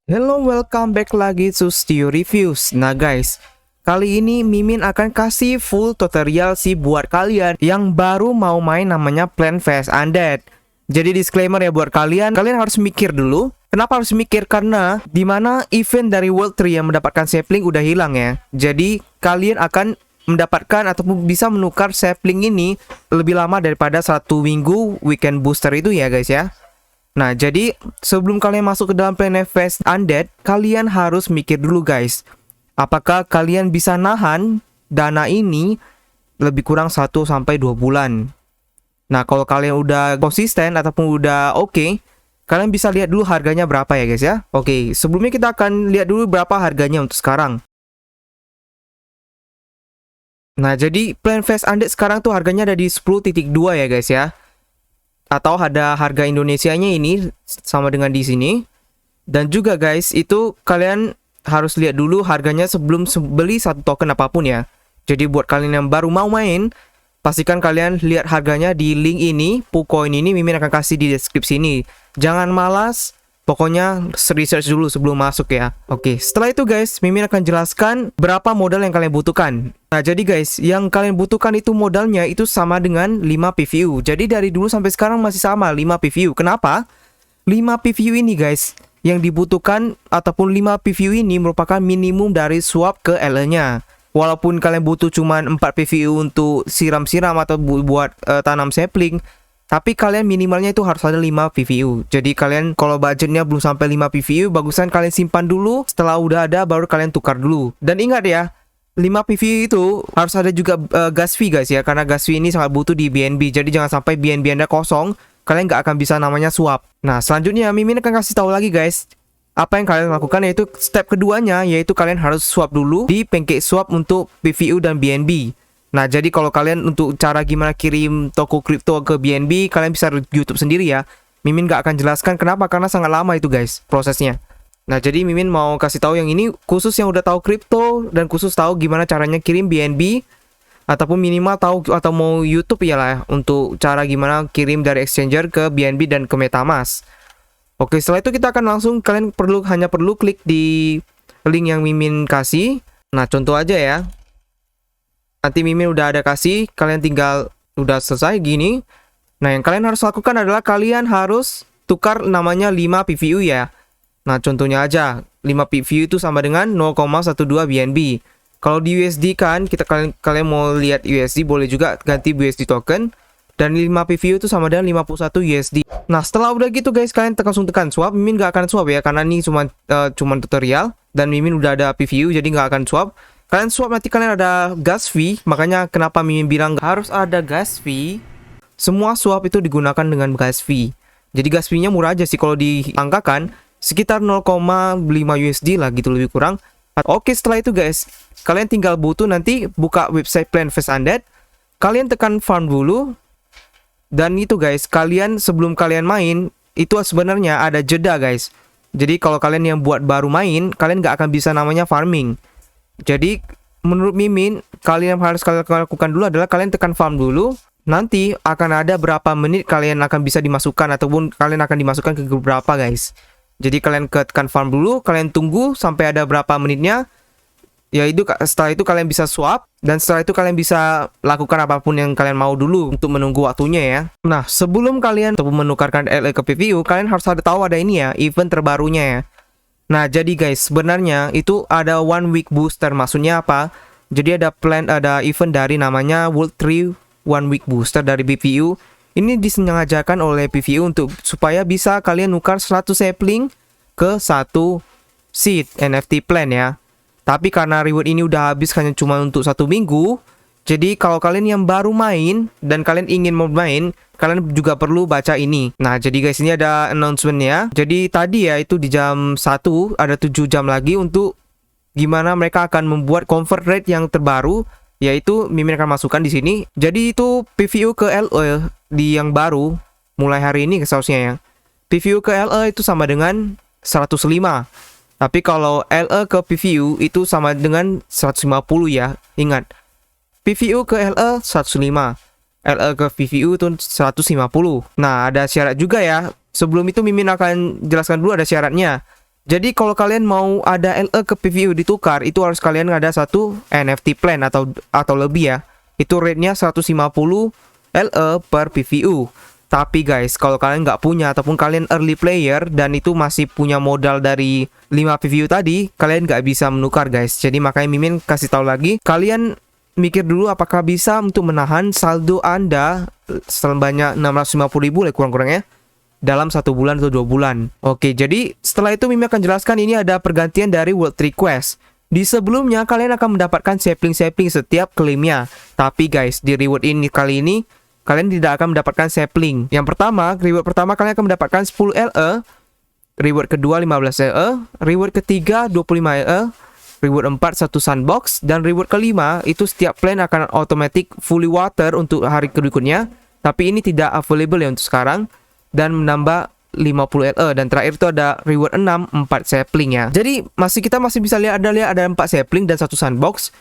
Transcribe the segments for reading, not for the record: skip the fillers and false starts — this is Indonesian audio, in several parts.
Hello, welcome back lagi to Stio Reviews. Nah guys, kali ini Mimin akan kasih full tutorial sih buat kalian yang baru mau main namanya Plants vs Undead. Jadi disclaimer ya buat kalian harus mikir dulu. Kenapa harus mikir? Karena dimana event dari World 3 yang mendapatkan sapling udah hilang ya. Jadi kalian akan mendapatkan ataupun bisa menukar sapling ini lebih lama daripada 1 minggu weekend booster itu ya guys ya. Nah, jadi sebelum kalian masuk ke dalam Plants vs Undead, kalian harus mikir dulu guys. Apakah kalian bisa nahan dana ini lebih kurang 1 sampai 2 bulan? Nah, kalau kalian udah konsisten ataupun udah oke, kalian bisa lihat dulu harganya berapa ya guys ya. Oke, sebelumnya kita akan lihat dulu berapa harganya untuk sekarang. Nah, jadi Plants vs Undead sekarang tuh harganya ada di 10.2 ya guys ya. Atau ada harga Indonesianya ini sama dengan di sini. Dan juga guys, itu kalian harus lihat dulu harganya sebelum beli satu token apapun ya. Jadi buat kalian yang baru mau main, pastikan kalian lihat harganya di link ini, Pucoin ini Mimin akan kasih di deskripsi ini. Jangan malas, pokoknya research dulu sebelum masuk ya. Oke, setelah itu guys, Mimin akan jelaskan berapa modal yang kalian butuhkan. Nah, jadi guys, yang kalian butuhkan itu modalnya itu sama dengan 5 PVU. Jadi dari dulu sampai sekarang masih sama 5 PVU. Kenapa? 5 PVU ini guys, yang dibutuhkan ataupun 5 PVU ini merupakan minimum dari swap ke LE-nya. Walaupun kalian butuh cuman 4 PVU untuk siram-siram atau buat tanam sapling, tapi kalian minimalnya itu harus ada 5 PVU. Jadi kalian kalau budgetnya belum sampai 5 PVU, bagusan kalian simpan dulu. Setelah udah ada baru kalian tukar dulu. Dan ingat ya, 5 PVU itu harus ada juga gas fee guys ya, karena gas fee ini sangat butuh di BNB. Jadi jangan sampai BNB Anda kosong, kalian nggak akan bisa namanya swap. Nah, selanjutnya Mimin akan kasih tahu lagi guys, apa yang kalian lakukan, yaitu step keduanya, yaitu kalian harus swap dulu di Pancake Swap untuk PVU dan BNB. Nah, jadi kalau kalian untuk cara gimana kirim toko kripto ke BNB, kalian bisa YouTube sendiri ya. Mimin nggak akan jelaskan kenapa, karena sangat lama itu guys prosesnya. Nah, jadi Mimin mau kasih tahu yang ini khusus yang udah tahu kripto dan khusus tahu gimana caranya kirim BNB, ataupun minimal tahu atau mau YouTube ya lah untuk cara gimana kirim dari exchanger ke BNB dan ke MetaMask. Oke, setelah itu kita akan langsung, kalian hanya perlu klik di link yang Mimin kasih. Nah, contoh aja ya. Nanti Mimin udah ada kasih, kalian tinggal udah selesai gini. Nah, yang kalian harus lakukan adalah kalian harus tukar namanya 5 PVU ya. Nah, contohnya aja, 5 PVU itu sama dengan 0,12 BNB. Kalau di USD kan, kalian mau lihat USD, boleh juga ganti USD token. Dan 5 PVU itu sama dengan 51 USD. Nah, setelah udah gitu guys, kalian langsung tekan swap. Mimin gak akan swap ya, karena ini cuma tutorial. Dan Mimin udah ada PVU, jadi gak akan swap. Kalian swap nanti kalian ada gas fee. Makanya kenapa Mimin bilang harus ada gas fee. Semua swap itu digunakan dengan gas fee. Jadi gas fee-nya murah aja sih kalau diangkakan. Sekitar 0,5 USD lah gitu lebih kurang. Oke, setelah itu guys, kalian tinggal butuh nanti buka website Plants vs Undead. Kalian tekan farm dulu. Dan itu guys, kalian sebelum kalian main, itu sebenarnya ada jeda guys. Jadi kalau kalian yang buat baru main, kalian nggak akan bisa namanya farming. Jadi menurut Mimin, kalian yang harus kalian lakukan dulu adalah kalian tekan farm dulu. Nanti akan ada berapa menit kalian akan bisa dimasukkan, ataupun kalian akan dimasukkan ke grup berapa guys. Jadi kalian tekan farm dulu, kalian tunggu sampai ada berapa menitnya. Ya itu, setelah itu kalian bisa swap. Dan setelah itu kalian bisa lakukan apapun yang kalian mau dulu untuk menunggu waktunya ya. Nah, sebelum kalian menukarkan LE ke PVU, kalian harus tahu ada ini ya, event terbarunya ya. Nah, jadi guys, sebenarnya itu ada 1 week booster. Maksudnya apa? Jadi ada event dari namanya World 3 1 week booster dari PVU. Ini disengajakan oleh PVU untuk supaya bisa kalian nukar 100 sapling ke 1 seed NFT plan ya. Tapi karena reward ini udah habis hanya cuma untuk 1 minggu, jadi kalau kalian yang baru main dan kalian ingin mau main, kalian juga perlu baca ini. Nah, jadi guys, ini ada announcement ya. Jadi tadi ya, itu di jam 1, ada 7 jam lagi untuk gimana mereka akan membuat convert rate yang terbaru, yaitu Mimin akan masukkan di sini. Jadi itu PVU ke LE di yang baru mulai hari ini seharusnya ya. PVU ke LE itu sama dengan 105. Tapi kalau LE ke PVU itu sama dengan 150 ya. Ingat, PVU ke LE 105, LE ke PVU itu 150. Nah, ada syarat juga ya. Sebelum itu Mimin akan jelaskan dulu ada syaratnya. Jadi kalau kalian mau ada LE ke PVU ditukar, itu harus kalian ada satu NFT plan atau lebih ya. Itu rate-nya 150 LE per PVU. Tapi guys, kalau kalian nggak punya ataupun kalian early player dan itu masih punya modal dari 5 PVU tadi, kalian nggak bisa menukar guys. Jadi makanya Mimin kasih tahu lagi, kalian mikir dulu apakah bisa untuk menahan saldo Anda sebanyak 650.000 lah kurang-kurangnya dalam 1 bulan atau 2 bulan. Oke, jadi setelah itu Mimin akan jelaskan ini ada pergantian dari World Tree Quest. Di sebelumnya kalian akan mendapatkan sapling setiap klaimnya. Tapi guys, di reward ini kali ini kalian tidak akan mendapatkan sapling. Yang pertama, reward pertama kalian akan mendapatkan 10 LE, reward kedua 15 LE, reward ketiga 25 LE, reward 4 1 sandbox, dan reward kelima itu setiap plan akan automatic fully water untuk hari berikutnya. Tapi ini tidak available ya untuk sekarang, dan menambah 50 LE, dan terakhir itu ada reward 6 4 sapling ya. Jadi kita masih bisa lihat ada 4 sapling dan 1 sandbox.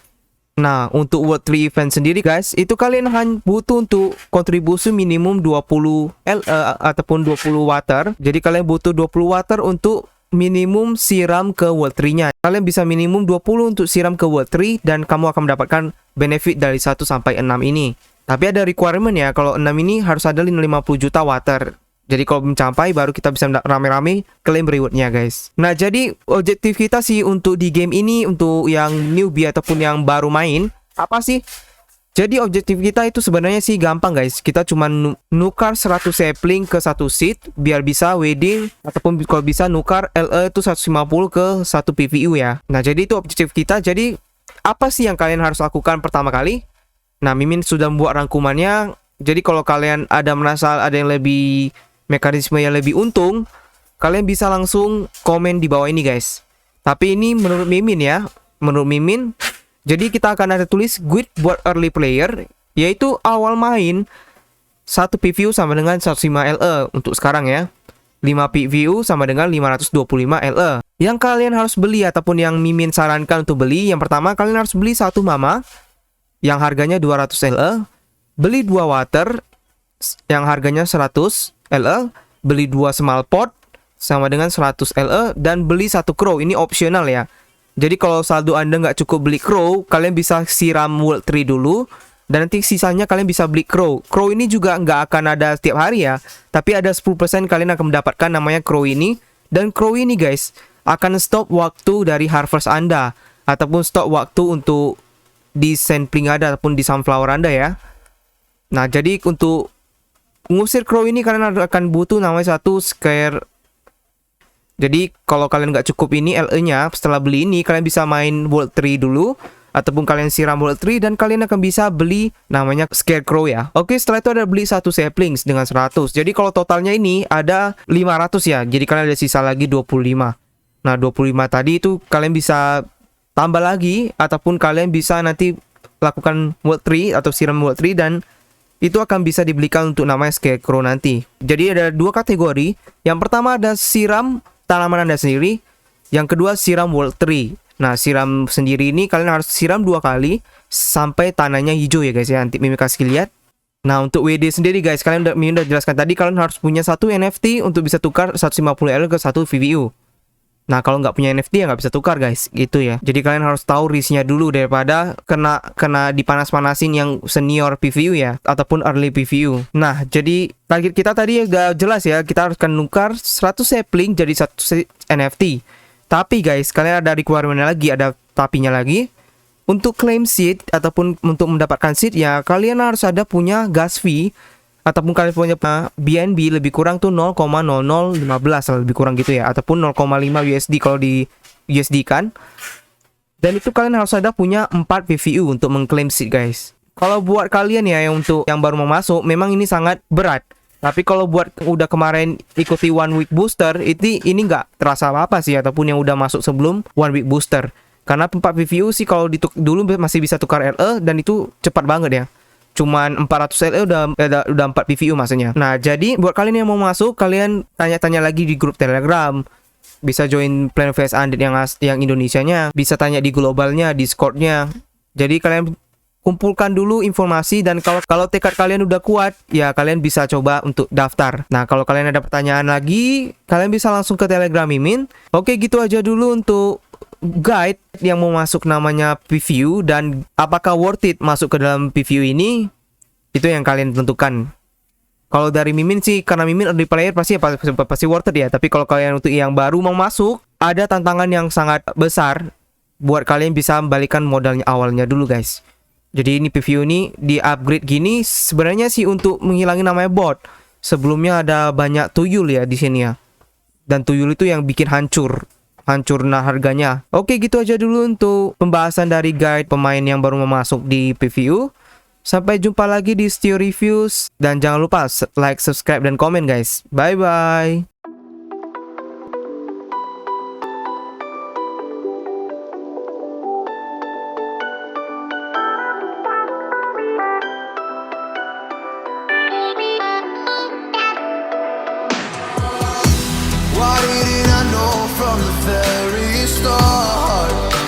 Nah, untuk World 3 event sendiri guys, itu kalian hanya butuh untuk kontribusi minimum 20 LE ataupun 20 water. Jadi kalian butuh 20 water untuk minimum siram ke World 3-nya. Kalian bisa minimum 20 untuk siram ke World 3 dan kamu akan mendapatkan benefit dari 1 sampai 6 ini. Tapi ada requirement ya, kalau 6 ini harus ada 50 juta water. Jadi kalau mencapai baru kita bisa rame-rame claim rewardnya guys. Nah, jadi objektif kita sih untuk di game ini, untuk yang newbie ataupun yang baru main, apa sih? Jadi objektif kita itu sebenarnya sih gampang guys. Kita cuma nukar 100 sapling ke 1 seed biar bisa WD, ataupun kalau bisa nukar LE itu 150 ke 1 PVU ya. Nah, jadi itu objektif kita. Jadi apa sih yang kalian harus lakukan pertama kali? Nah, Mimin sudah membuat rangkumannya. Jadi kalau kalian merasa ada yang lebih mekanisme yang lebih untung, kalian bisa langsung komen di bawah ini guys. Tapi ini menurut Mimin ya, menurut Mimin. Jadi kita akan ada tulis guide buat early player, yaitu awal main 1 PVU sama dengan 105 LE untuk sekarang ya. 5 PVU sama dengan 525 LE. Yang kalian harus beli ataupun yang Mimin sarankan untuk beli, yang pertama kalian harus beli 1 mama yang harganya 200 LE, beli 2 water yang harganya 100 LE, beli 2 small pot sama dengan 100 LE, dan beli 1 crow. Ini opsional ya. Jadi kalau saldo Anda nggak cukup beli crow, kalian bisa siram World 3 dulu, dan nanti sisanya kalian bisa beli crow. Crow ini juga nggak akan ada setiap hari ya, tapi ada 10% kalian akan mendapatkan namanya crow ini. Dan crow ini guys akan stop waktu dari harvest Anda, ataupun stop waktu untuk di sampling Anda ataupun di sunflower Anda ya. Nah, jadi untuk mengusir crow ini kalian akan butuh namanya 1 scare. Jadi kalau kalian nggak cukup ini LE-nya, setelah beli ini kalian bisa main World 3 dulu, ataupun kalian siram World 3 dan kalian akan bisa beli namanya Scarecrow ya. Oke, setelah itu ada beli 1 saplings dengan 100. Jadi kalau totalnya ini ada 500 ya. Jadi kalian ada sisa lagi 25. Nah, 25 tadi itu kalian bisa tambah lagi, ataupun kalian bisa nanti lakukan World 3 atau siram World 3 dan itu akan bisa dibelikan untuk namanya Scarecrow nanti. Jadi ada 2 kategori. Yang pertama ada siram tanaman Anda sendiri. Yang kedua siram World 3. Nah, siram sendiri ini kalian harus siram 2 kali sampai tanahnya hijau ya guys ya. Nanti Mimin kasih lihat. Nah, untuk WD sendiri guys, Mimin udah jelaskan tadi, kalian harus punya 1 NFT untuk bisa tukar 150 L ke 1 VVU. Nah, kalau nggak punya NFT ya nggak bisa tukar guys, gitu ya. Jadi kalian harus tahu risknya dulu daripada kena dipanas-panasin yang senior PVU ya, ataupun early PVU. Nah, jadi target kita tadi udah jelas ya, kita harus nukar 100 sapling jadi 1 NFT. Tapi guys, kalian ada requirement lagi, ada tapinya lagi. Untuk claim seed ataupun untuk mendapatkan seed ya, kalian harus ada punya gas fee, ataupun kalian punya BNB lebih kurang tuh 0,0015 lebih kurang gitu ya, ataupun 0,5 USD kalau di USD kan. Dan itu kalian harus ada punya 4 VVU untuk mengklaim seed guys. Kalau buat kalian ya yang untuk yang baru mau masuk, memang ini sangat berat. Tapi kalau buat udah kemarin ikuti one week booster, ini nggak terasa apa-apa sih, ataupun yang udah masuk sebelum one week booster. Karena 4 VVU sih kalau dulu masih bisa tukar LE dan itu cepat banget ya. Cuman 400 LE udah 4 PVU maksudnya. Nah, jadi buat kalian yang mau masuk, kalian tanya-tanya lagi di grup Telegram. Bisa join Plan Fest Undead yang Indonesianya, bisa tanya di globalnya, Discordnya. Jadi kalian kumpulkan dulu informasi, dan kalau tekad kalian udah kuat, ya kalian bisa coba untuk daftar. Nah, kalau kalian ada pertanyaan lagi, kalian bisa langsung ke Telegram Mimin. Oke, gitu aja dulu untuk guide yang mau masuk namanya PVU, dan apakah worth it masuk ke dalam PVU ini, itu yang kalian tentukan. Kalau dari Mimin sih, karena Mimin early player pasti worth it ya. Tapi kalau kalian untuk yang baru mau masuk, ada tantangan yang sangat besar buat kalian bisa membalikan modalnya awalnya dulu, guys. Jadi ini PVU ini di upgrade gini sebenarnya sih untuk menghilangin namanya bot. Sebelumnya ada banyak tuyul ya di sini ya. Dan tuyul itu yang bikin hancur harganya. Oke, gitu aja dulu untuk pembahasan dari guide pemain yang baru mau masuk di PVU. Sampai jumpa lagi di Stio Reviews, dan jangan lupa like, subscribe, dan komen, guys. Bye bye. Why didn't I know from the